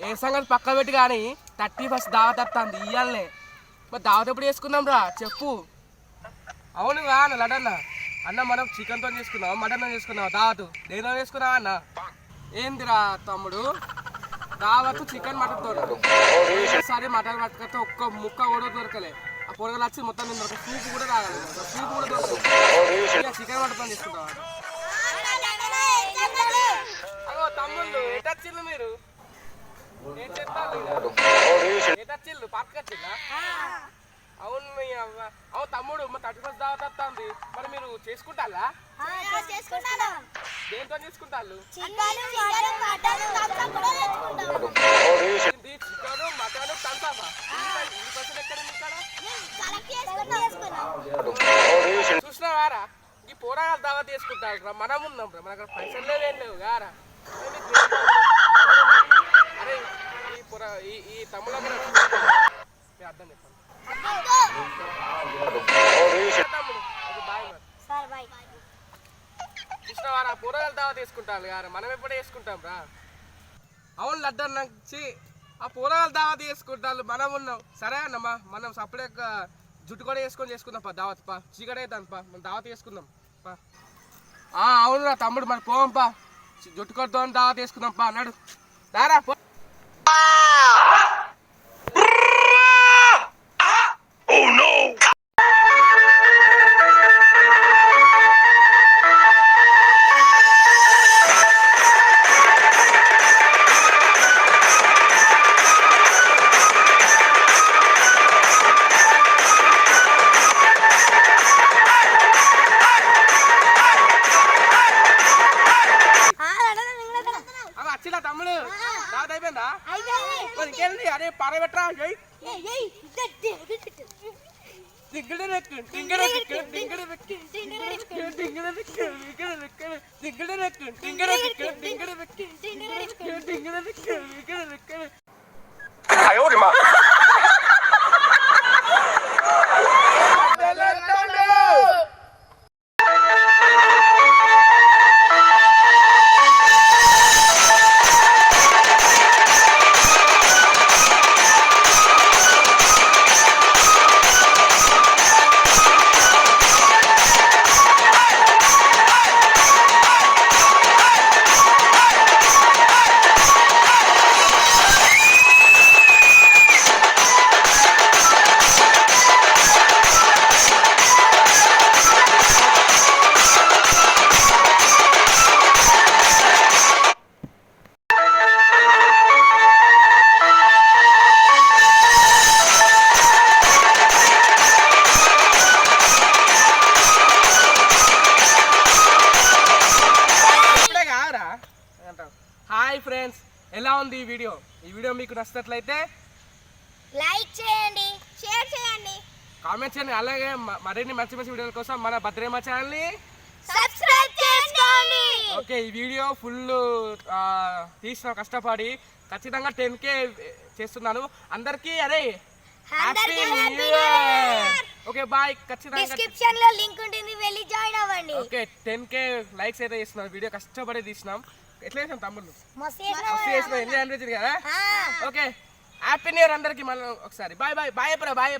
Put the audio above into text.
ఏ సంగతి పక్క పెట్టి కానీ 31st దావత్ వస్తుంది ఇయ్యాలనే. మరి దావత్ ఎప్పుడు చేసుకుందాం రా చెప్పు. అవును అన్న లడన్న అన్న మనం చికెన్తో చేసుకున్నావు మటన్తో చేసుకున్నావు దావత్ దేనితో చేసుకున్నావా అన్న? ఏందిరా తమ్ముడు దావత్ చికెన్ మటన్తో. సరే మటన్ పట్టుకొస్తే ఒక్క ముక్క కూడా దొరకలే. ఆ పొరగలు వచ్చి మొత్తం మీద ఒక సూప్ కూడా తాగాలి. సూప్ కూడా దొరకలేదు. చికెన్ మటన్తో చేసుకుంటావా? అగో తమ్ముళ్ళు ఎటొచ్చిండు మీరు? ఏం చెప్తారు ఎటొచ్చిండు? పార్క్ వచ్చిందా? అవును మీ అవ్వ. అవును తమ్ముడు మా 31st దావత్ వస్తుంది. మరి మీరు చేసుకుంటారా? దేంతో చేసుకుంటారు? చికెన్ మటన్ తంతామా? ఈ పైసలు ఎక్కడ చూసినావారా? ఈ పోరాగాలు దావత్ చేసుకుంటారు. మనం ఉన్నాం రా, మన అక్కడ పైసలు లేవేం లేవు గారా. అరే ఈ పొర ఈ తమ్ముడు అర్థం చెప్పండి కృష్ణవారా పూరగాలు దావా తీసుకుంటారు గారు మనం ఎప్పుడే వేసుకుంటాం రా. అవును లడ్డన్న ఆ పూరగాలు దావా తీసుకుంటారు మనం ఉన్నాం. సరే అన్నమ్మా మనం సపరేట్ జుట్టు కూడా వేసుకొని చేసుకుందాం పా దావత్ పా చీకటి అవుతాను పా మనం దావత్ వేసుకుందాం పా. అవును రా తమ్ముడు మరి పోవం పా జుట్టు కొడుతో దావత్ వేసుకుందాం పా అన్నాడు దారా. తమ్ముడు దావత్ అయిపోయిందా? ఇంకేంది అరే పారబెట్టరా. హాయ్ ఫ్రెండ్స్, ఎలా ఉంది ఈ వీడియో మీకు నచ్చినట్లయితే లైక్ చేయండి, షేర్ చేయండి, కామెంట్ చేయండి. అలాగే మరిన్ని మంచి వీడియోల కోసం మన భద్రేమ ఛానల్ని సబ్స్క్రైబ్ చేసుకోండి. ఓకే ఈ వీడియో ఫుల్ తీసిన కష్టపడి ఖచ్చితంగా 10K చేస్తున్నాను. అందరికీ అరే happy new year. Okay bye. ఖచ్చితంగా డిస్క్రిప్షన్ లో లింక్ ఉంటుంది, వెళ్ళి జాయిన్ అవ్వండి. ఓకే 10K లైక్స్ అయితే చేస్తున్నాం. వీడియో కష్టపడి తీసినాం. ఎట్లా చేసాం తమ్ముళ్ళు? మస్తు ఎంజాయ్ అనిపించింది కదా. ఓకే హ్యాపీ న్యూ ఇయర్ అందరికి. మళ్ళీ ఒకసారి బాయ్ బాయ్ బాయ్ బాయ్.